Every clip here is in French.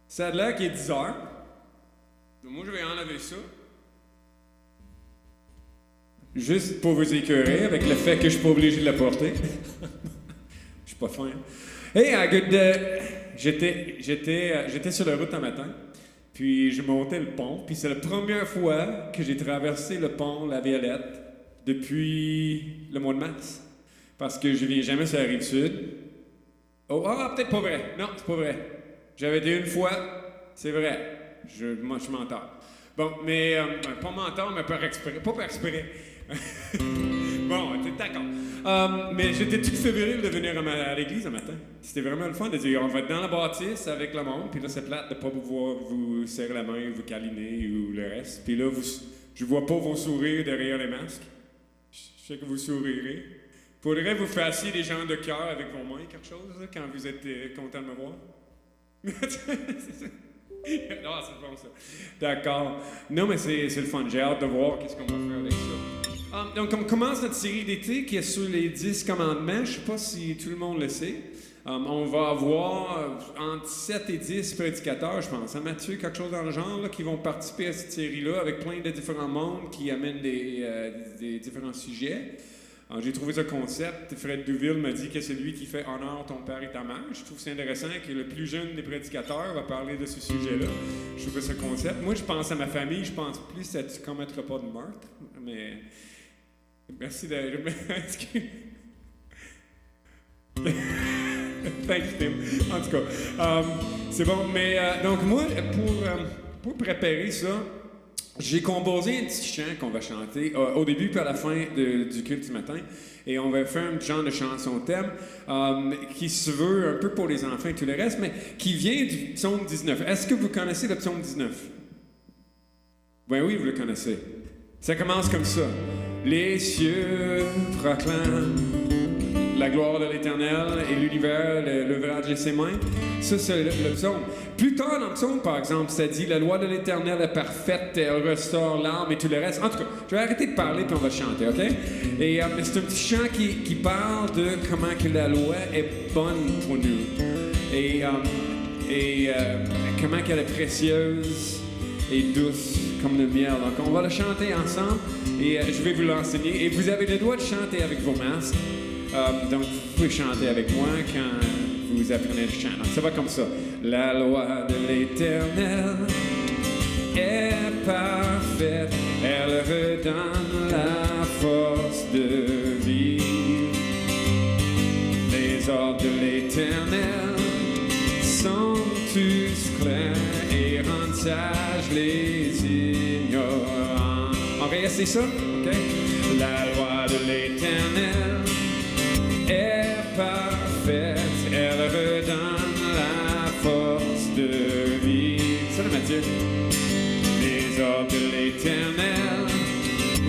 Ça a l'air qu'il est 10 heures. Donc moi, je vais enlever ça. Juste pour vous écœurer avec le fait que je suis pas obligé de la porter. Je suis pas fin. Hey, j'étais sur la route un matin, puis je montais le pont, puis c'est la première fois que j'ai traversé le pont La Violette depuis le mois de mars. Parce que je viens jamais sur la Rive-Sud. Oh, peut-être pas vrai. Non, c'est pas vrai. J'avais été une fois, c'est vrai. Moi, je menteur. Bon, mais pas menteur, mais pas par exprès. Bon, t'es d'accord. Mais j'étais tout fébrile de venir à l'église un matin. C'était vraiment le fun de dire on va être dans la bâtisse avec le monde, puis là, c'est plate de pas pouvoir vous serrer la main, vous câliner ou le reste. Puis là, je vois pas vos sourires derrière les masques. Je sais que vous sourirez. Faudrait vous fassiez des gens de cœur avec vos mains, quelque chose, là, quand vous êtes content de me voir. C'est ça. Non, c'est bon ça. D'accord. Non, mais c'est le fun. J'ai hâte de voir qu'est-ce qu'on va faire avec ça. Donc, on commence notre série d'été qui est sur les 10 commandements. Je sais pas si tout le monde le sait. On va avoir entre 7 et 10 prédicateurs, je pense. Hein, Mathieu, quelque chose dans le genre, là, qui vont participer à cette série-là avec plein de différents mondes qui amènent des différents sujets. Alors, j'ai trouvé ce concept. Fred Douville m'a dit que c'est lui qui fait honneur ton père et ta mère. Je trouve que c'est intéressant que le plus jeune des prédicateurs va parler de ce sujet-là. Je trouve ce concept. Moi, je pense à ma famille. Je pense plus à tu commettras pas de meurtre. Mais merci de... Thanks, Tim. En tout cas, c'est bon. Mais donc, moi, pour préparer ça, j'ai composé un petit chant qu'on va chanter au début puis à la fin du culte du matin. Et on va faire un genre de chanson thème qui se veut un peu pour les enfants et tout le reste, mais qui vient du psaume 19. Est-ce que vous connaissez le psaume 19? Ben oui, vous le connaissez. Ça commence comme ça. Les cieux proclament la gloire de l'Éternel et l'univers, l'ouvrage de ses mains. Ça, c'est le psaume. Plus tard dans le psaume, par exemple, ça dit « La loi de l'Éternel est parfaite, elle restaure l'âme et tout le reste. » En tout cas, je vais arrêter de parler puis on va chanter, OK? Et c'est un petit chant qui parle de comment que la loi est bonne pour nous. Et comment qu'elle est précieuse et douce comme le miel. Donc, on va le chanter ensemble et je vais vous l'enseigner. Et vous avez le droit de chanter avec vos masques. Donc, vous pouvez chanter avec moi quand vous apprenez le chant. Donc, ça va comme ça. La loi de l'Éternel est parfaite. Elle redonne la force de vivre. Les ordres de l'Éternel sont tous clairs et rendent sages les ignorants. On va essayer ça? OK? La loi de l'Éternel est parfaite, elle redonne la force de vivre. Salut Mathieu. Les ordres de l'Éternel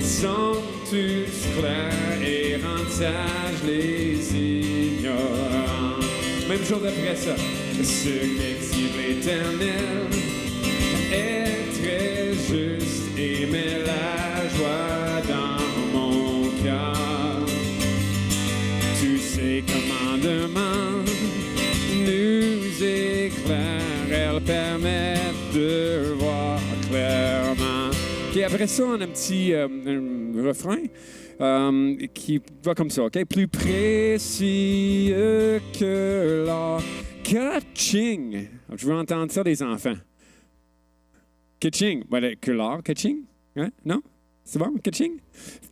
sont tous clairs et rendent sages les ignorants. Même chose après ça. Ce qu'excite l'Éternel est très juste et met la joie dans mon cœur. Tous ces commandements nous éclairent, elles permettent de voir clairement. OK, après ça, on a un petit refrain qui va comme ça, OK? Plus précieux que l'or. Ka-ching! Je veux entendre ça des enfants. Ka-ching! Voilà, que l'or, ka-ching? Hein? Non? C'est bon, ka-ching?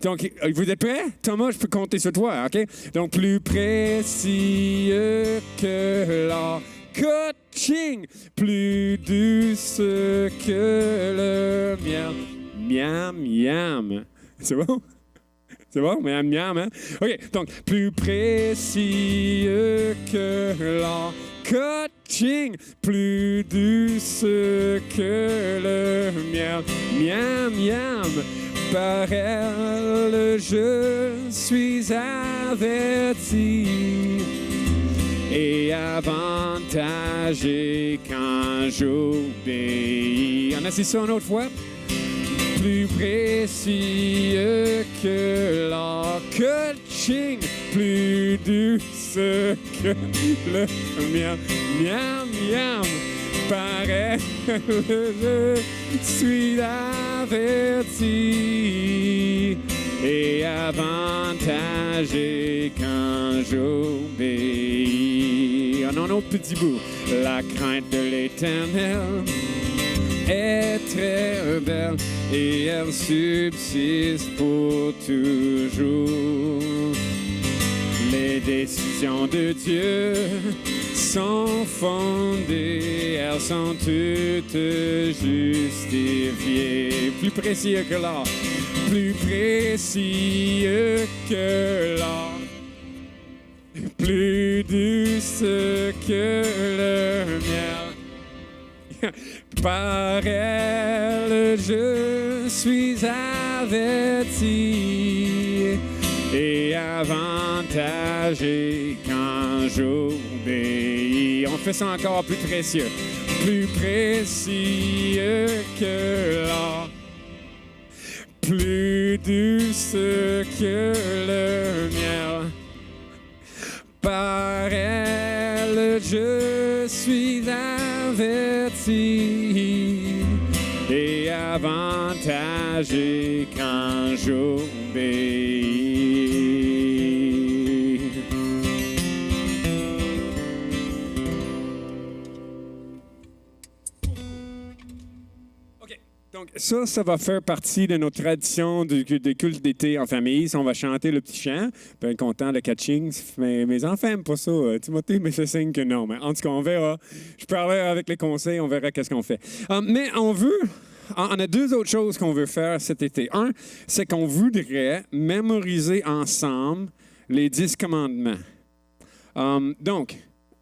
Donc, vous êtes prêts? Thomas, je peux compter sur toi, OK? Donc, plus précieux que l'or. Ka-ching! Plus douce que le miel. Miam, miam. C'est bon? C'est bon? Miam, miam, hein? OK, donc, plus précieux que l'or. Ka-ching! Plus douce que le miel. Miam, miam. Par elle, je suis averti et avantagé quand j'obéis. On a essayé ça une autre fois? Plus précieux que l'or, ka-ching, plus douce que le miam, miam, miam. Paraît, je suis averti et avantagé quand j'obéis. Oh non, non, petit bout. La crainte de l'Éternel est très belle et elle subsiste pour toujours. Les décisions de Dieu sont fondées, elles sont toutes justifiées. Plus précieux que l'or, plus précieux que l'or, plus douce que le miel. Par elle, je suis averti et avantagé quand j'obéis. On fait ça encore plus précieux que l'or, plus douce que le miel. Par elle, je suis averti et avantagé quand j'obéis. OK. Donc, ça va faire partie de notre tradition des cultes d'été en famille. On va chanter le petit chant. Bien content de catching. Mais mes enfants n'aiment pas ça. Timothée me fait signe que non. Mais en tout cas, on verra. Je parlerai avec les conseils. On verra qu'est-ce qu'on fait. Mais on a deux autres choses qu'on veut faire cet été. Un, c'est qu'on voudrait mémoriser ensemble les 10 commandements. Donc,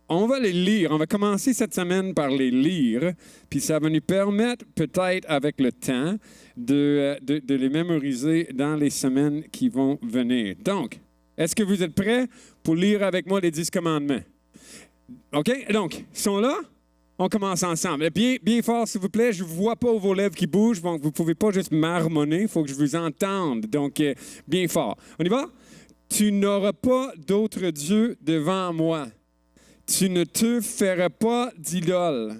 on va les lire. On va commencer cette semaine par les lire, puis ça va nous permettre, peut-être avec le temps, de les mémoriser dans les semaines qui vont venir. Donc, est-ce que vous êtes prêts pour lire avec moi les 10 commandements? OK? Donc, ils sont là? On commence ensemble. Bien, bien fort, s'il vous plaît. Je ne vois pas vos lèvres qui bougent, donc vous ne pouvez pas juste marmonner. Il faut que je vous entende. Donc, bien fort. On y va? Tu n'auras pas d'autre Dieu devant moi. Tu ne te feras pas d'idole.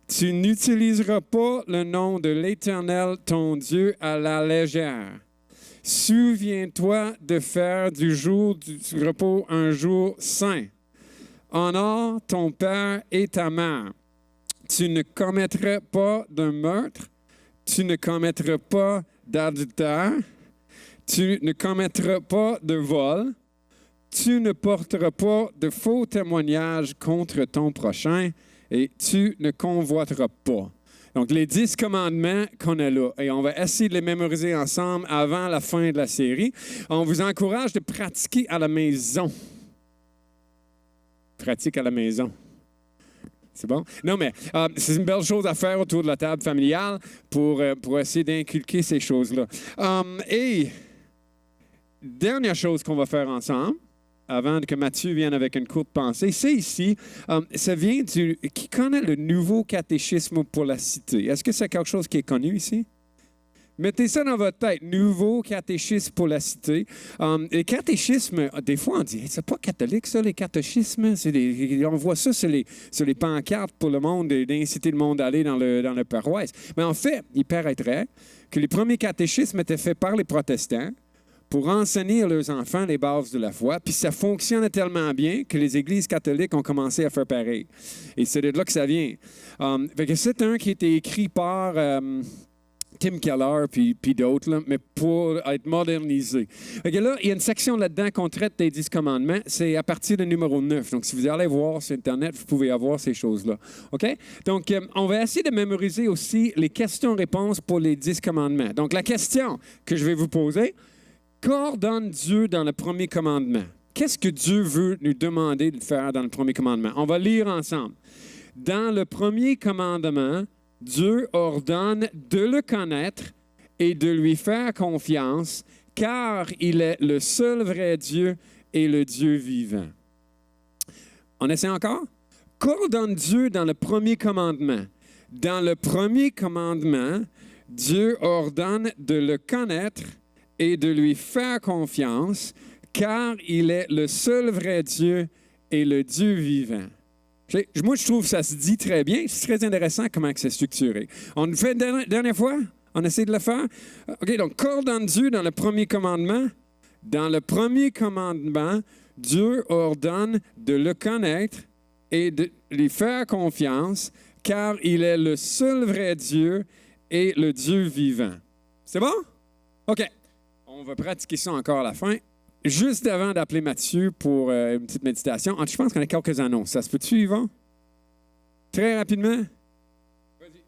Tu n'utiliseras pas le nom de l'Éternel, ton Dieu, à la légère. Souviens-toi de faire du jour du repos un jour saint. Honore ton père et ta mère. Tu ne commettras pas de meurtre. Tu ne commettras pas d'adultère. Tu ne commettras pas de vol. Tu ne porteras pas de faux témoignages contre ton prochain et tu ne convoiteras pas. Donc, les 10 commandements qu'on a là, et on va essayer de les mémoriser ensemble avant la fin de la série. On vous encourage de pratiquer à la maison. Pratique à la maison. C'est bon? Non, mais c'est une belle chose à faire autour de la table familiale pour essayer d'inculquer ces choses-là. Et dernière chose qu'on va faire ensemble, avant que Mathieu vienne avec une courte pensée, c'est ici, ça vient du... Qui connaît le nouveau catéchisme pour la cité? Est-ce que c'est quelque chose qui est connu ici? Mettez ça dans votre tête, nouveau catéchisme pour la cité. Les catéchismes, des fois on dit, hey, c'est pas catholique ça, les catéchismes. On voit ça sur les pancartes pour le monde, d'inciter le monde à aller dans le paroisse. Mais en fait, il paraîtrait que les premiers catéchismes étaient faits par les protestants pour enseigner à leurs enfants les bases de la foi. Puis ça fonctionnait tellement bien que les églises catholiques ont commencé à faire pareil. Et c'est de là que ça vient. Fait que c'est un qui a été écrit par Tim Keller puis d'autres, là, mais pour être modernisé. Fait que là, il y a une section là-dedans qu'on traite des 10 commandements. C'est à partir du numéro 9. Donc, si vous allez voir sur Internet, vous pouvez avoir ces choses-là. OK? Donc, on va essayer de mémoriser aussi les questions-réponses pour les 10 commandements. Donc, la question que je vais vous poser... Qu'ordonne Dieu dans le premier commandement? Qu'est-ce que Dieu veut nous demander de faire dans le premier commandement? On va lire ensemble. Dans le premier commandement, Dieu ordonne de le connaître et de lui faire confiance, car il est le seul vrai Dieu et le Dieu vivant. On essaie encore? Qu'ordonne Dieu dans le premier commandement? Dans le premier commandement, Dieu ordonne de le connaître et de lui faire confiance, car il est le seul vrai Dieu et le Dieu vivant. Moi, je trouve que ça se dit très bien. C'est très intéressant comment c'est structuré. On le fait la dernière fois? On essaie de le faire? OK, donc, coordonne Dieu dans le premier commandement. Dans le premier commandement, Dieu ordonne de le connaître et de lui faire confiance, car il est le seul vrai Dieu et le Dieu vivant. C'est bon? OK. On va pratiquer ça encore à la fin. Juste avant d'appeler Mathieu pour une petite méditation, je pense qu'on a quelques annonces. Ça se peut-tu, Yvon? Très rapidement? Vas-y.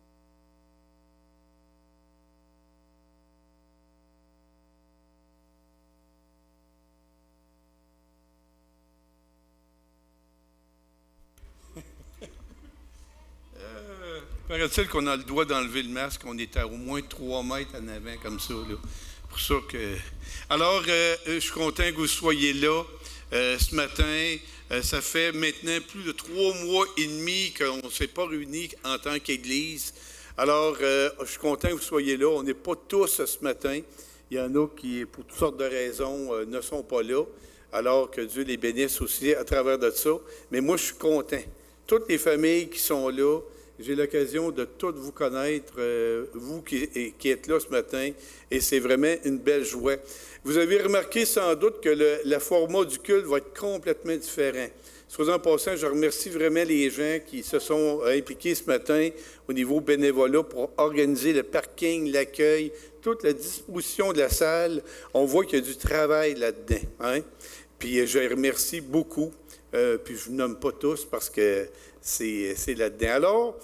Paraît-il qu'on a le droit d'enlever le masque, on est à au moins 3 mètres en avant, comme ça, là. Pour ça que... Alors, je suis content que vous soyez là ce matin. Ça fait maintenant plus de 3 mois et demi qu'on ne s'est pas réunis en tant qu'Église. Alors, je suis content que vous soyez là. On n'est pas tous ce matin. Il y en a qui, pour toutes sortes de raisons, ne sont pas là. Alors que Dieu les bénisse aussi à travers de ça. Mais moi, je suis content. Toutes les familles qui sont là, j'ai l'occasion de toutes vous connaître, vous qui êtes là ce matin, et c'est vraiment une belle joie. Vous avez remarqué sans doute que le format du culte va être complètement différent. Soit en passant, je remercie vraiment les gens qui se sont impliqués ce matin au niveau bénévolat pour organiser le parking, l'accueil, toute la disposition de la salle. On voit qu'il y a du travail là-dedans. Hein? Puis je les remercie beaucoup. Puis je ne vous nomme pas tous parce que c'est là-dedans. Alors,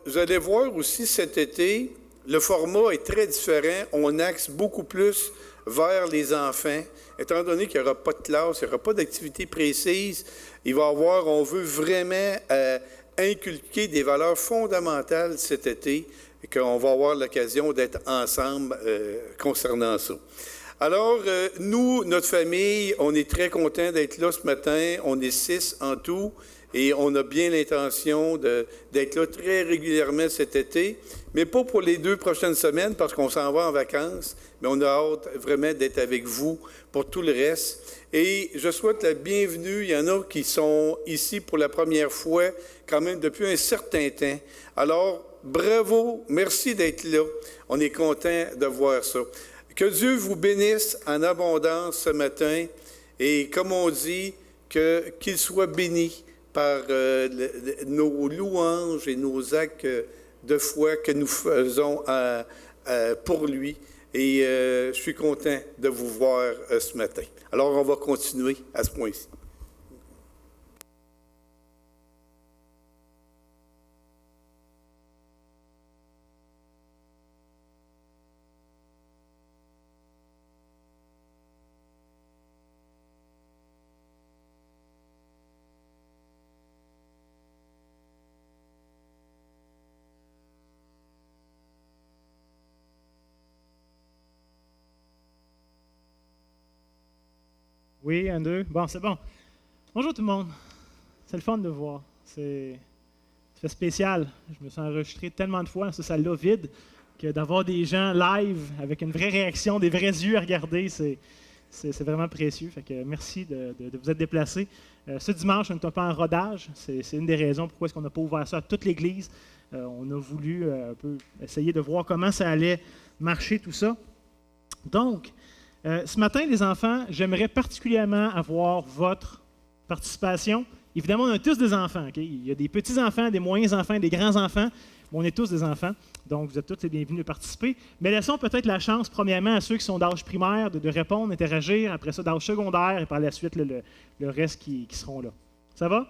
vous allez voir aussi cet été, le format est très différent. On axe beaucoup plus vers les enfants. Étant donné qu'il n'y aura pas de classe, il n'y aura pas d'activité précise, on veut vraiment inculquer des valeurs fondamentales cet été et qu'on va avoir l'occasion d'être ensemble concernant ça. Alors, nous, notre famille, on est très contents d'être là ce matin. On est 6 en tout et on a bien l'intention d'être là très régulièrement cet été, mais pas pour les 2 prochaines semaines parce qu'on s'en va en vacances, mais on a hâte vraiment d'être avec vous pour tout le reste. Et je souhaite la bienvenue. Il y en a qui sont ici pour la première fois, quand même depuis un certain temps. Alors, bravo, merci d'être là. On est contents de voir ça. Que Dieu vous bénisse en abondance ce matin et comme on dit, qu'il soit béni par nos louanges et nos actes de foi que nous faisons pour lui. Et je suis content de vous voir ce matin. Alors, on va continuer à ce point-ci. Oui, 1, 2. Bon, c'est bon. Bonjour tout le monde. C'est le fun de voir. Ça fait spécial. Je me suis enregistré tellement de fois dans cette salle-là vide que d'avoir des gens live avec une vraie réaction, des vrais yeux à regarder, c'est vraiment précieux. Fait que merci de vous être déplacés. Ce dimanche, on n'est pas en rodage. C'est une des raisons pourquoi est-ce qu'on n'a pas ouvert ça à toute l'Église. On a voulu un peu essayer de voir comment ça allait marcher, tout ça. Donc, ce matin, les enfants, j'aimerais particulièrement avoir votre participation. Évidemment, on a tous des enfants. Okay? Il y a des petits-enfants, des moyens-enfants, des grands-enfants. On est tous des enfants, donc vous êtes tous les bienvenus de participer. Mais laissons peut-être la chance, premièrement, à ceux qui sont d'âge primaire de répondre, d'interagir. Après ça, d'âge secondaire, et par la suite, le reste qui seront là. Ça va?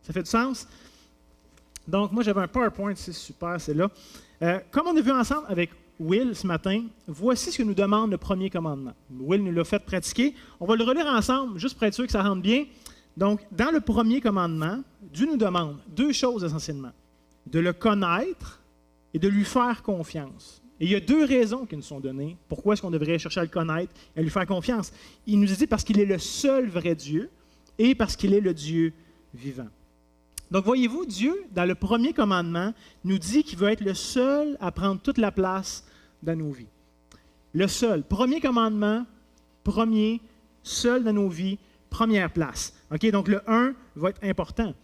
Ça fait du sens? Donc, moi, j'avais un PowerPoint, c'est super, c'est là. Comme on a vu ensemble avec Will ce matin, voici ce que nous demande le premier commandement. Will nous l'a fait pratiquer. On va le relire ensemble, juste pour être sûr que ça rentre bien. Donc, dans le premier commandement, Dieu nous demande 2 choses essentiellement. De le connaître et de lui faire confiance. Et il y a 2 raisons qui nous sont données. Pourquoi est-ce qu'on devrait chercher à le connaître et à lui faire confiance? Il nous dit parce qu'il est le seul vrai Dieu et parce qu'il est le Dieu vivant. Donc, voyez-vous, Dieu, dans le premier commandement, nous dit qu'il veut être le seul à prendre toute la place dans nos vies. Le seul. Premier commandement, seul dans nos vies, première place. OK? Donc, le 1 va être important.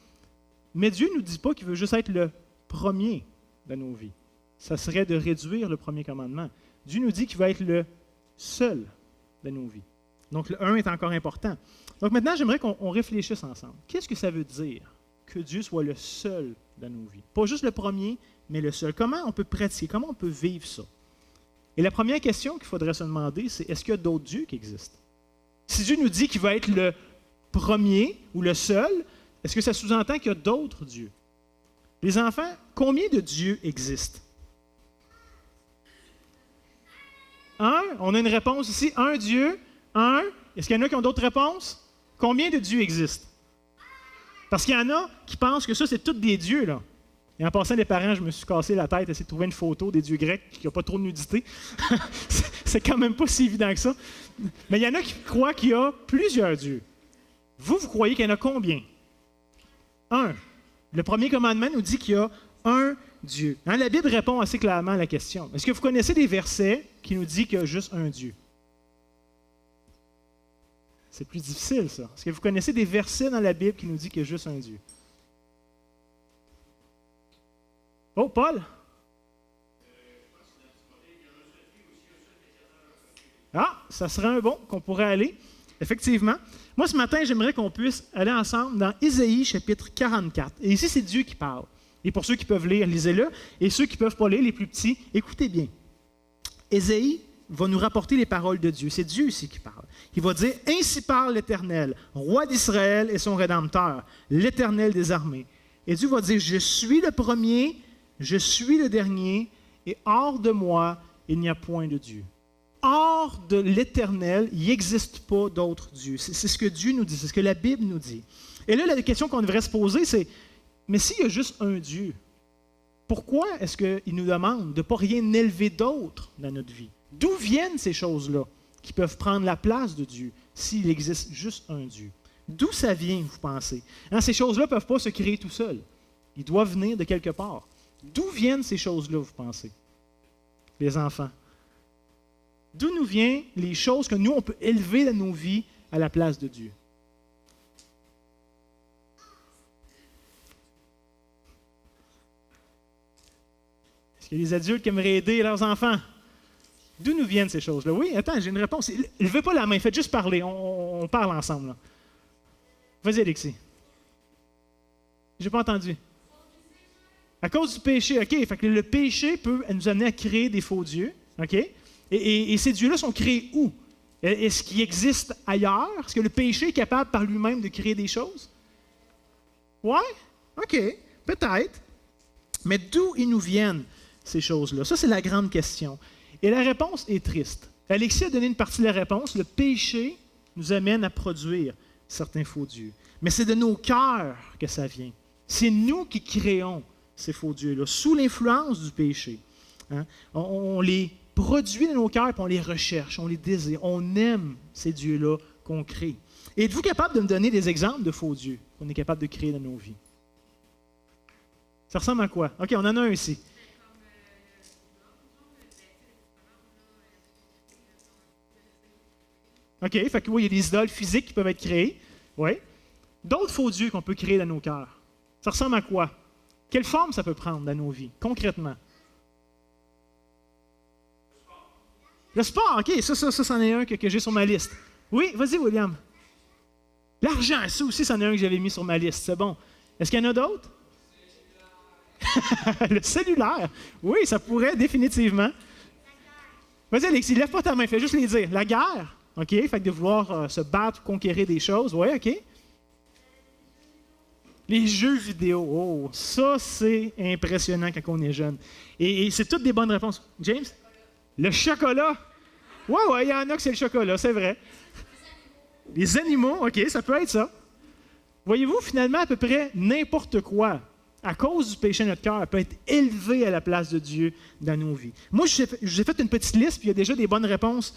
Mais Dieu ne nous dit pas qu'il veut juste être le premier dans nos vies. Ça serait de réduire le premier commandement. Dieu nous dit qu'il va être le seul dans nos vies. Donc, le 1 est encore important. Donc, maintenant, j'aimerais qu'on réfléchisse ensemble. Qu'est-ce que ça veut dire que Dieu soit le seul dans nos vies? Pas juste le premier, mais le seul. Comment on peut pratiquer? Comment on peut vivre ça? Et la première question qu'il faudrait se demander, c'est est-ce qu'il y a d'autres dieux qui existent? Si Dieu nous dit qu'il va être le premier ou le seul, est-ce que ça sous-entend qu'il y a d'autres dieux? Les enfants, combien de dieux existent? Un, on a une réponse ici. Un Dieu, un. Est-ce qu'il y en a qui ont d'autres réponses? Combien de dieux existent? Parce qu'il y en a qui pensent que ça, c'est tous des dieux, là. Et en passant, les parents, je me suis cassé la tête à essayer de trouver une photo des dieux grecs qui n'ont pas trop de nudité. C'est quand même pas si évident que ça. Mais il y en a qui croient qu'il y a plusieurs dieux. Vous croyez qu'il y en a combien? Un. Le premier commandement nous dit qu'il y a un Dieu. Hein, la Bible répond assez clairement à la question. Est-ce que vous connaissez des versets qui nous disent qu'il y a juste un Dieu? C'est plus difficile, ça. Est-ce que vous connaissez des versets dans la Bible qui nous disent qu'il y a juste un Dieu? Oh, Paul? Ah, ça serait un bon qu'on pourrait aller. Effectivement. Moi, ce matin, j'aimerais qu'on puisse aller ensemble dans Ésaïe, chapitre 44. Et ici, c'est Dieu qui parle. Et pour ceux qui peuvent lire, lisez-le. Et ceux qui ne peuvent pas lire, les plus petits, écoutez bien. Ésaïe va nous rapporter les paroles de Dieu. C'est Dieu ici qui parle. Il va dire « Ainsi parle l'Éternel, roi d'Israël et son Rédempteur, l'Éternel des armées. » Et Dieu va dire « Je suis le premier, je suis le dernier, et hors de moi, il n'y a point de Dieu. » Hors de l'Éternel, il n'existe pas d'autre Dieu. C'est ce que Dieu nous dit, c'est ce que la Bible nous dit. Et là, la question qu'on devrait se poser, c'est, mais s'il y a juste un Dieu, pourquoi est-ce qu'il nous demande de ne pas rien élever d'autre dans notre vie? D'où viennent ces choses-là qui peuvent prendre la place de Dieu s'il existe juste un Dieu? D'où ça vient, vous pensez? Hein, ces choses-là ne peuvent pas se créer tout seuls. Ils doivent venir de quelque part. D'où viennent ces choses-là, vous pensez? Les enfants. D'où nous viennent les choses que nous, on peut élever dans nos vies à la place de Dieu? Est-ce qu'il y a des adultes qui aimeraient aider leurs enfants? D'où nous viennent ces choses-là? Oui, attends, j'ai une réponse. Ne levez pas la main, faites juste parler. On parle ensemble. Là. Vas-y, Alexis. J'ai pas entendu. À cause du péché, OK. Fait que le péché peut nous amener à créer des faux dieux, OK? Et ces dieux-là sont créés où? Est-ce qu'ils existent ailleurs? Est-ce que le péché est capable par lui-même de créer des choses? Ouais? OK. Peut-être. Mais d'où ils nous viennent, ces choses-là? Ça, c'est la grande question. Et la réponse est triste. Alexis a donné une partie de la réponse. Le péché nous amène à produire certains faux dieux. Mais c'est de nos cœurs que ça vient. C'est nous qui créons ces faux dieux-là, sous l'influence du péché. Hein? On les produit dans nos cœurs, puis on les recherche, on les désire. On aime ces dieux-là qu'on crée. Et êtes-vous capable de me donner des exemples de faux dieux qu'on est capable de créer dans nos vies? Ça ressemble à quoi? OK, on en a un ici. OK, fait que oui, il y a des idoles physiques qui peuvent être créées. Oui. D'autres faux dieux qu'on peut créer dans nos cœurs. Ça ressemble à quoi? Quelle forme ça peut prendre dans nos vies, concrètement? Le sport, OK, ça, c'en est un que j'ai sur ma liste. Oui, vas-y, William. L'argent, ça aussi, c'en est un que j'avais mis sur ma liste. C'est bon. Est-ce qu'il y en a d'autres? Le cellulaire. Oui, ça pourrait, définitivement. Vas-y, Alexis, lève pas ta main, fais juste les dire. La guerre. OK, fait que de vouloir se battre, conquérir des choses. Oui, OK. Les jeux vidéo. Oh, ça, c'est impressionnant quand on est jeune. Et c'est toutes des bonnes réponses. James? Le chocolat. Oui, il y en a que c'est le chocolat, c'est vrai. Les animaux, OK, ça peut être ça. Voyez-vous, finalement, à peu près n'importe quoi, à cause du péché de notre cœur, peut être élevé à la place de Dieu dans nos vies. Moi, j'ai fait une petite liste, puis il y a déjà des bonnes réponses.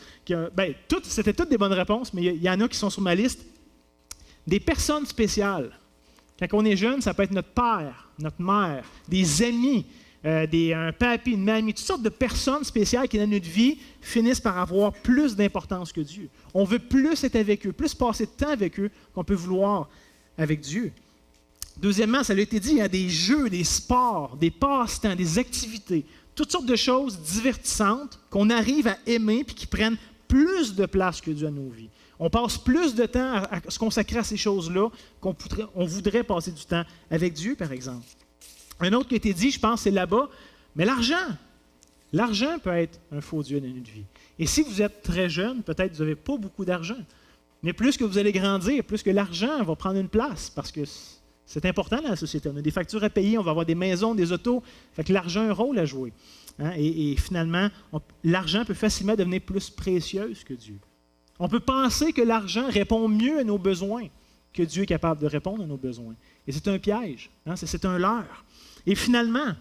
C'était toutes des bonnes réponses, mais il y en a qui sont sur ma liste. Des personnes spéciales. Quand on est jeune, ça peut être notre père, notre mère, des amis, un papi, une mamie, toutes sortes de personnes spéciales qui, dans notre vie, finissent par avoir plus d'importance que Dieu. On veut plus être avec eux, plus passer de temps avec eux qu'on peut vouloir avec Dieu. Deuxièmement, ça a été dit, il y a des jeux, des sports, des passe-temps, des activités, toutes sortes de choses divertissantes qu'on arrive à aimer puis qui prennent plus de place que Dieu à nos vies. On passe plus de temps à se consacrer à ces choses-là qu'on voudrait passer du temps avec Dieu, par exemple. Un autre qui a été dit, je pense, c'est là-bas, mais l'argent peut être un faux Dieu dans notre vie. Et si vous êtes très jeune, peut-être vous n'avez pas beaucoup d'argent. Mais plus que vous allez grandir, plus que l'argent va prendre une place, parce que c'est important dans la société. On a des factures à payer, on va avoir des maisons, des autos. Fait que l'argent a un rôle à jouer. Hein? Et finalement, l'argent peut facilement devenir plus précieux que Dieu. On peut penser que l'argent répond mieux à nos besoins que Dieu est capable de répondre à nos besoins. Et c'est un piège, hein? C'est un leurre. Et finalement,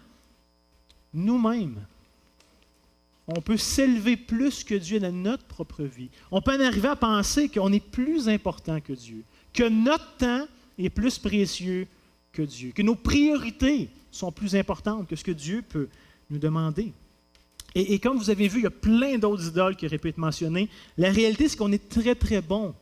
nous-mêmes, on peut s'élever plus que Dieu dans notre propre vie. On peut en arriver à penser qu'on est plus important que Dieu, que notre temps est plus précieux que Dieu, que nos priorités sont plus importantes que ce que Dieu peut nous demander. Et comme vous avez vu, il y a plein d'autres idoles qui auraient pu être mentionnées. La réalité, c'est qu'on est très, très bon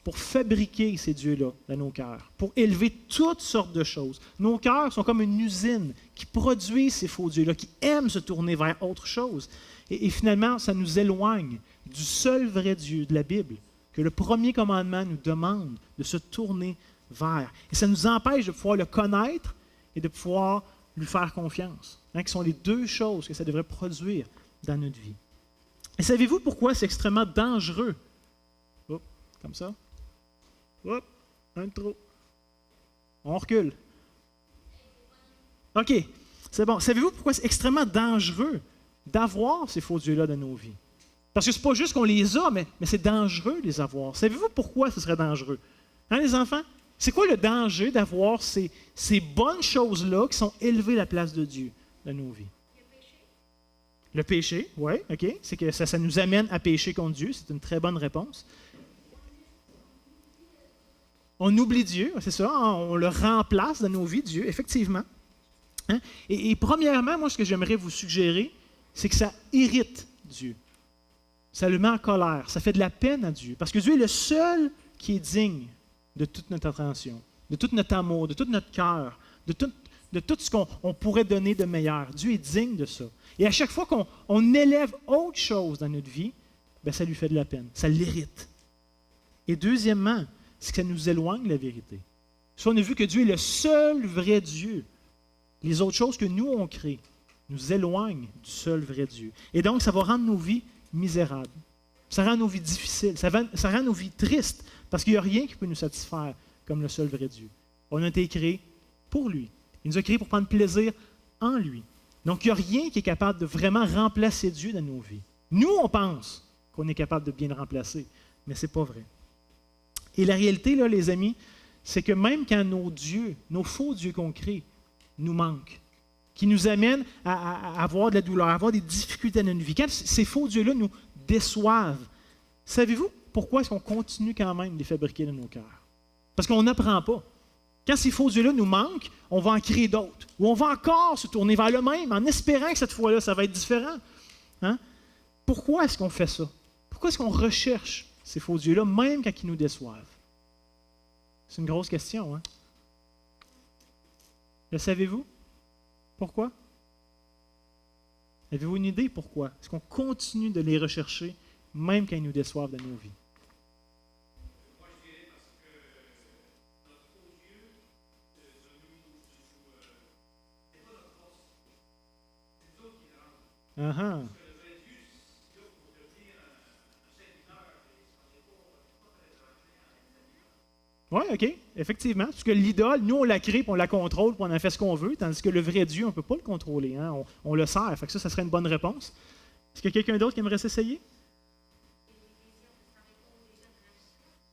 pour fabriquer ces dieux-là dans nos cœurs, pour élever toutes sortes de choses. Nos cœurs sont comme une usine qui produit ces faux dieux-là, qui aiment se tourner vers autre chose. Et finalement, ça nous éloigne du seul vrai Dieu de la Bible, que le premier commandement nous demande de se tourner vers. Et ça nous empêche de pouvoir le connaître et de pouvoir lui faire confiance, hein, qui sont les deux choses que ça devrait produire dans notre vie. Et savez-vous pourquoi c'est extrêmement dangereux? Hop, comme ça. Hop, un de trop. On recule. OK, c'est bon. Savez-vous pourquoi c'est extrêmement dangereux d'avoir ces faux dieux-là dans nos vies? Parce que c'est pas juste qu'on les a, mais c'est dangereux de les avoir. Savez-vous pourquoi ce serait dangereux? Hein, les enfants? C'est quoi le danger d'avoir ces bonnes choses-là qui sont élevées à la place de Dieu dans nos vies? Le péché, oui, OK. C'est que ça nous amène à pécher contre Dieu. C'est une très bonne réponse. On oublie Dieu, c'est ça. Hein, on le remplace dans nos vies, Dieu, effectivement. Hein? Et premièrement, moi, ce que j'aimerais vous suggérer, c'est que ça irrite Dieu. Ça le met en colère. Ça fait de la peine à Dieu. Parce que Dieu est le seul qui est digne de toute notre attention, de tout notre amour, de tout notre cœur, de tout ce qu'on pourrait donner de meilleur. Dieu est digne de ça. Et à chaque fois qu'on élève autre chose dans notre vie, bien, ça lui fait de la peine, ça l'irrite. Et deuxièmement, c'est que ça nous éloigne de la vérité. Si on a vu que Dieu est le seul vrai Dieu, les autres choses que nous, on crée, nous éloignent du seul vrai Dieu. Et donc, ça va rendre nos vies misérables. Ça rend nos vies difficiles, ça rend nos vies tristes, parce qu'il n'y a rien qui peut nous satisfaire comme le seul vrai Dieu. On a été créés pour lui. Il nous a créés pour prendre plaisir en lui. Donc, il n'y a rien qui est capable de vraiment remplacer Dieu dans nos vies. Nous, on pense qu'on est capable de bien le remplacer, mais ce n'est pas vrai. Et la réalité, là, les amis, c'est que même quand nos dieux, nos faux dieux qu'on crée, nous manquent, qui nous amènent à avoir de la douleur, à avoir des difficultés dans notre vie, quand ces faux dieux-là nous déçoivent, savez-vous pourquoi est-ce qu'on continue quand même de les fabriquer dans nos cœurs? Parce qu'on n'apprend pas. Quand ces faux dieux-là nous manquent, on va en créer d'autres. Ou on va encore se tourner vers le même en espérant que cette fois-là, ça va être différent. Hein? Pourquoi est-ce qu'on fait ça? Pourquoi est-ce qu'on recherche ces faux dieux-là, même quand ils nous déçoivent? C'est une grosse question, hein? Le savez-vous? Pourquoi? Avez-vous une idée pourquoi? Est-ce qu'on continue de les rechercher, même quand ils nous déçoivent dans nos vies? Moi, je dirais parce que notre faux Dieu, c'est pas notre force. C'est nous autres qui le rendent. Uh-huh. Parce que le vrai Dieu, c'est là pour devenir un serviteur. On n'est pas très enclin à Oui, OK, effectivement. Parce que l'idole, nous, on la crée, puis on la contrôle, puis on en fait ce qu'on veut, tandis que le vrai Dieu, on ne peut pas le contrôler. Hein? On le sert. Fait que ça serait une bonne réponse. Est-ce qu'il y a quelqu'un d'autre qui aimerait s'essayer?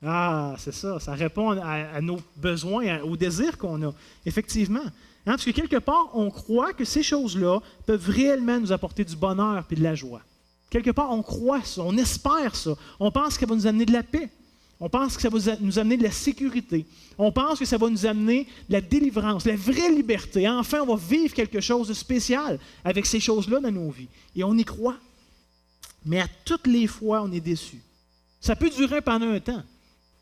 Ah, c'est ça. Ça répond à nos besoins, aux désirs qu'on a. Effectivement. Hein? Parce que quelque part, on croit que ces choses-là peuvent réellement nous apporter du bonheur et de la joie. Quelque part, on croit ça, on espère ça. On pense que ça va nous amener de la paix. On pense que ça va nous amener de la sécurité. On pense que ça va nous amener de la délivrance, la vraie liberté. Enfin, on va vivre quelque chose de spécial avec ces choses-là dans nos vies. Et on y croit. Mais à toutes les fois, on est déçu. Ça peut durer pendant un temps,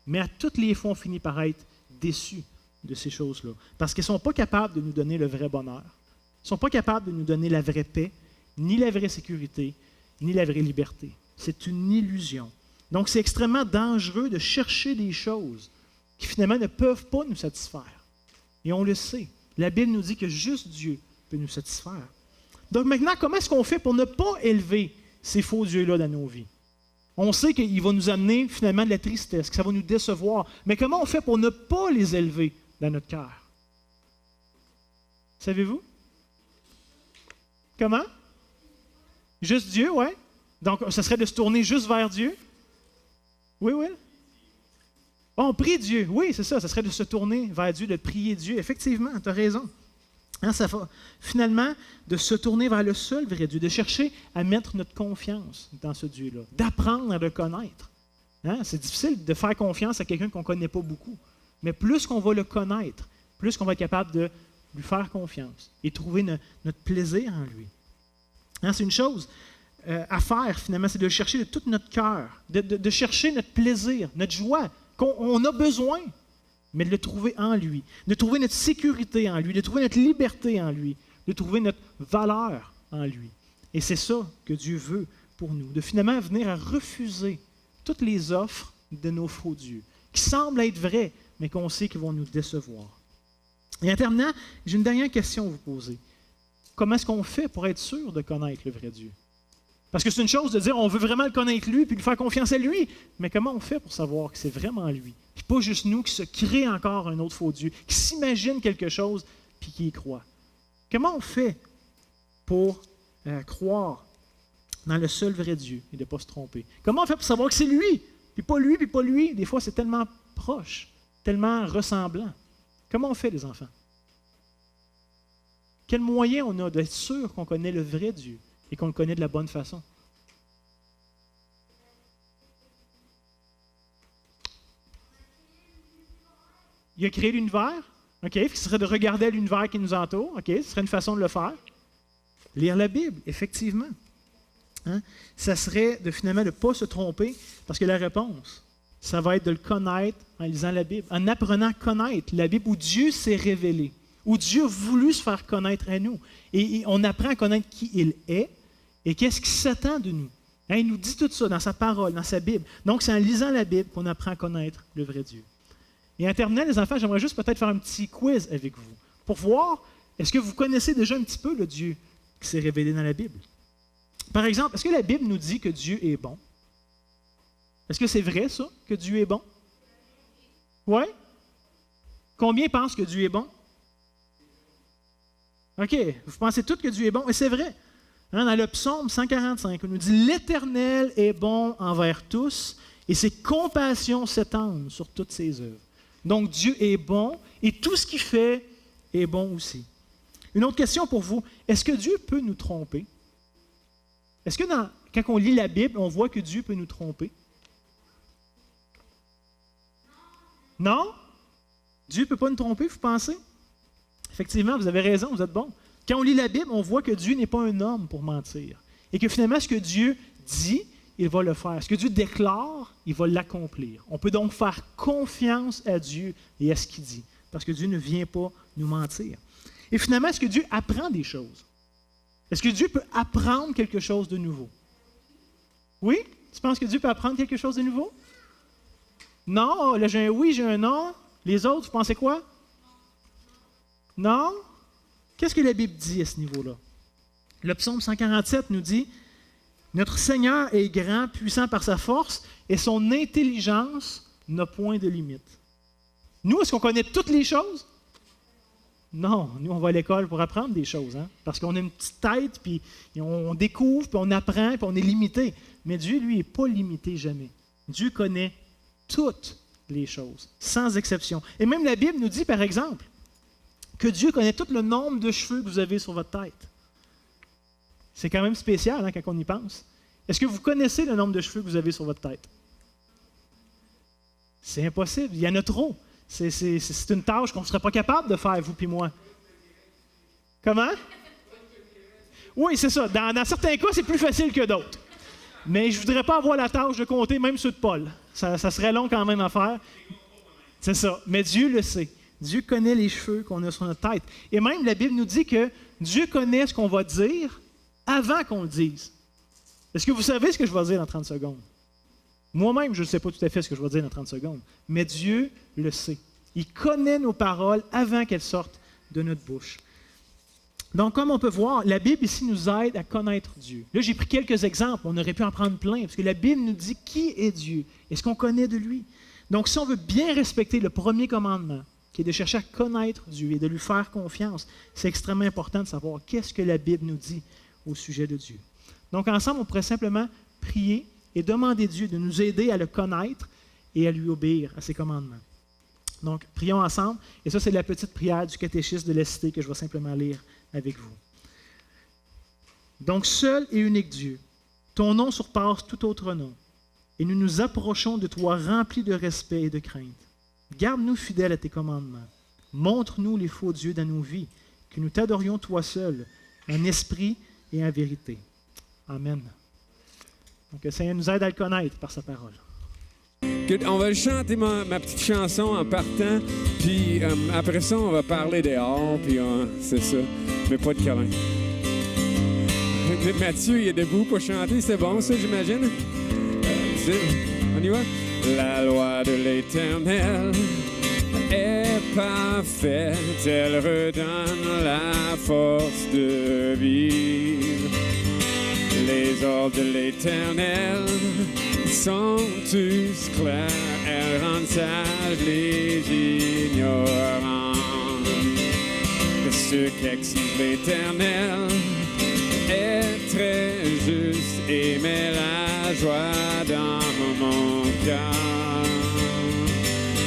mais à toutes les fois, on finit par être déçu de ces choses-là. Parce qu'ils ne sont pas capables de nous donner le vrai bonheur. Ils ne sont pas capables de nous donner la vraie paix, ni la vraie sécurité, ni la vraie liberté. C'est une illusion. Donc, c'est extrêmement dangereux de chercher des choses qui finalement ne peuvent pas nous satisfaire. Et on le sait. La Bible nous dit que juste Dieu peut nous satisfaire. Donc maintenant, comment est-ce qu'on fait pour ne pas élever ces faux dieux-là dans nos vies? On sait qu'il va nous amener finalement de la tristesse, que ça va nous décevoir. Mais comment on fait pour ne pas les élever dans notre cœur? Savez-vous? Comment? Juste Dieu, oui. Donc, ça serait de se tourner juste vers Dieu? Oui, oui. On prie Dieu. Oui, c'est ça. Ça serait de se tourner vers Dieu, de prier Dieu. Effectivement, tu as raison. Hein, ça va, finalement, de se tourner vers le seul vrai Dieu, de chercher à mettre notre confiance dans ce Dieu-là, d'apprendre à le connaître. Hein, c'est difficile de faire confiance à quelqu'un qu'on ne connaît pas beaucoup. Mais plus qu'on va le connaître, plus qu'on va être capable de lui faire confiance et trouver notre plaisir en lui. Hein, c'est une chose à faire, finalement, c'est de le chercher de tout notre cœur, de chercher notre plaisir, notre joie, qu'on a besoin, mais de le trouver en lui, de trouver notre sécurité en lui, de trouver notre liberté en lui, de trouver notre valeur en lui. Et c'est ça que Dieu veut pour nous, de finalement venir à refuser toutes les offres de nos faux dieux, qui semblent être vraies, mais qu'on sait qu'ils vont nous décevoir. Et en terminant, j'ai une dernière question à vous poser. Comment est-ce qu'on fait pour être sûr de connaître le vrai Dieu? Parce que c'est une chose de dire on veut vraiment le connaître lui puis lui faire confiance à lui, mais comment on fait pour savoir que c'est vraiment lui? Puis pas juste nous qui se crée encore un autre faux Dieu, qui s'imagine quelque chose puis qui y croit. Comment on fait pour croire dans le seul vrai Dieu et de ne pas se tromper? Comment on fait pour savoir que c'est lui, puis pas lui, puis pas lui? Des fois, c'est tellement proche, tellement ressemblant. Comment on fait, les enfants? Quel moyen on a d'être sûr qu'on connaît le vrai Dieu et qu'on le connaît de la bonne façon? Il a créé l'univers, OK, ce serait de regarder l'univers qui nous entoure, OK, ce serait une façon de le faire. Lire la Bible, effectivement. Hein? Ça serait de finalement de ne pas se tromper, parce que la réponse, ça va être de le connaître en lisant la Bible, en apprenant à connaître la Bible où Dieu s'est révélé, où Dieu a voulu se faire connaître à nous. Et on apprend à connaître qui il est et qu'est-ce qui s'attend de nous. Hein, il nous dit tout ça dans sa parole, dans sa Bible. Donc, c'est en lisant la Bible qu'on apprend à connaître le vrai Dieu. Et en terminant, les enfants, j'aimerais juste peut-être faire un petit quiz avec vous pour voir, est-ce que vous connaissez déjà un petit peu le Dieu qui s'est révélé dans la Bible? Par exemple, est-ce que la Bible nous dit que Dieu est bon? Est-ce que c'est vrai, ça, que Dieu est bon? Oui? Combien pensent que Dieu est bon? OK, vous pensez tous que Dieu est bon, et c'est vrai. Hein, dans le psaume 145, on nous dit « L'Éternel est bon envers tous, et ses compassions s'étendent sur toutes ses œuvres. » Donc Dieu est bon, et tout ce qu'il fait est bon aussi. Une autre question pour vous, est-ce que Dieu peut nous tromper? Est-ce que quand on lit la Bible, on voit que Dieu peut nous tromper? Non? Dieu ne peut pas nous tromper, vous pensez? Effectivement, vous avez raison, vous êtes bon. Quand on lit la Bible, on voit que Dieu n'est pas un homme pour mentir. Et que finalement, ce que Dieu dit, il va le faire. Ce que Dieu déclare, il va l'accomplir. On peut donc faire confiance à Dieu et à ce qu'il dit. Parce que Dieu ne vient pas nous mentir. Et finalement, est-ce que Dieu apprend des choses? Est-ce que Dieu peut apprendre quelque chose de nouveau? Oui? Tu penses que Dieu peut apprendre quelque chose de nouveau? Non? Là, j'ai un oui, j'ai un non. Les autres, vous pensez quoi? Non? Qu'est-ce que la Bible dit à ce niveau-là? Le psaume 147 nous dit « Notre Seigneur est grand, puissant par sa force, et son intelligence n'a point de limite. » Nous, est-ce qu'on connaît toutes les choses? Non, nous, on va à l'école pour apprendre des choses, hein? Parce qu'on a une petite tête, puis on découvre, puis on apprend, puis on est limité. Mais Dieu, lui, n'est pas limité jamais. Dieu connaît toutes les choses, sans exception. Et même la Bible nous dit, par exemple, que Dieu connaît tout le nombre de cheveux que vous avez sur votre tête. C'est quand même spécial, hein, quand on y pense. Est-ce que vous connaissez le nombre de cheveux que vous avez sur votre tête? C'est impossible, il y en a trop. C'est une tâche qu'on ne serait pas capable de faire, vous puis moi. Comment? Oui, c'est ça. Dans certains cas, c'est plus facile que d'autres. Mais je ne voudrais pas avoir la tâche de compter même ceux de Paul. Ça serait long quand même à faire. C'est ça. Mais Dieu le sait. Dieu connaît les cheveux qu'on a sur notre tête. Et même, la Bible nous dit que Dieu connaît ce qu'on va dire avant qu'on le dise. Est-ce que vous savez ce que je vais dire dans 30 secondes? Moi-même, je ne sais pas tout à fait ce que je vais dire dans 30 secondes, mais Dieu le sait. Il connaît nos paroles avant qu'elles sortent de notre bouche. Donc, comme on peut voir, la Bible ici nous aide à connaître Dieu. Là, j'ai pris quelques exemples. On aurait pu en prendre plein, parce que la Bible nous dit qui est Dieu et ce qu'on connaît de lui. Donc, si on veut bien respecter le premier commandement, qui est de chercher à connaître Dieu et de lui faire confiance, c'est extrêmement important de savoir qu'est-ce que la Bible nous dit au sujet de Dieu. Donc, ensemble, on pourrait simplement prier et demander Dieu de nous aider à le connaître et à lui obéir à ses commandements. Donc, prions ensemble. Et ça, c'est la petite prière du catéchisme de la Cité que je vais simplement lire avec vous. Donc, seul et unique Dieu, ton nom surpasse tout autre nom, et nous nous approchons de toi remplis de respect et de crainte. Garde-nous fidèles à tes commandements. Montre-nous les faux dieux dans nos vies, que nous t'adorions toi seul, en esprit et en vérité. Amen. Donc, que le Seigneur nous aide à le connaître par sa parole. Good. On va chanter ma petite chanson en partant, puis après ça, on va parler dehors, puis c'est ça, mais pas de câlin. Mathieu, il est debout pour chanter, c'est bon ça, j'imagine? On y va? La loi de l'Éternel est parfaite, elle redonne la force de vivre. Les ordres de l'Éternel sont tous clairs, elles rendent sages les ignorants. Ce qu'excite l'Éternel est très juste et met la joie dans mon cœur.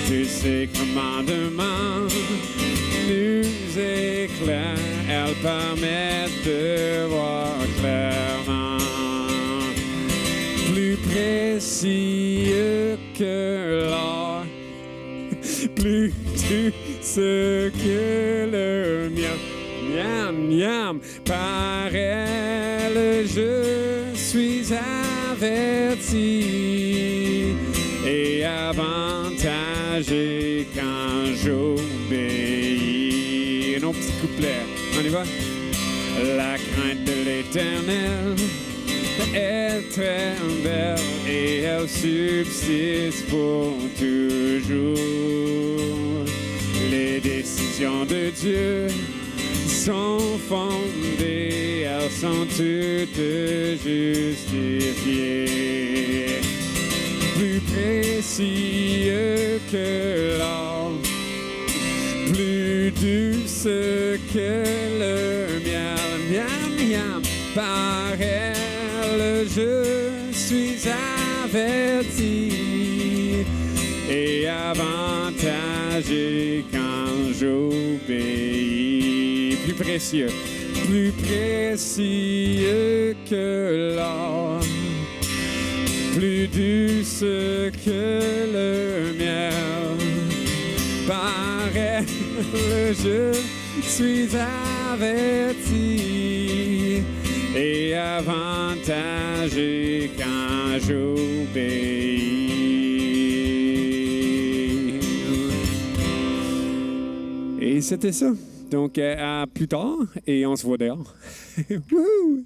Tous ces commandements nous éclairent, elles permettent de voir clairement. Plus précieux que l'or, plus douce que le miam, miam, miam. Par elle je suis averti et avantagé quand j'obéis. Nos petits couplets, on y va? La crainte de l'Éternel est très belle et elle subsiste pour toujours. Les décisions de Dieu sont fondées, elles sont toutes justifiées. Plus précieux que l'or, plus douce que le miel, miam, miam. Par elle je suis averti et avantagé quand j'obéis. Plus précieux que l'or, plus douce que le miel. Par elle je suis averti et avantagé quand j'obéis. Et c'était ça. Donc, à plus tard et on se voit dehors. Wouhou!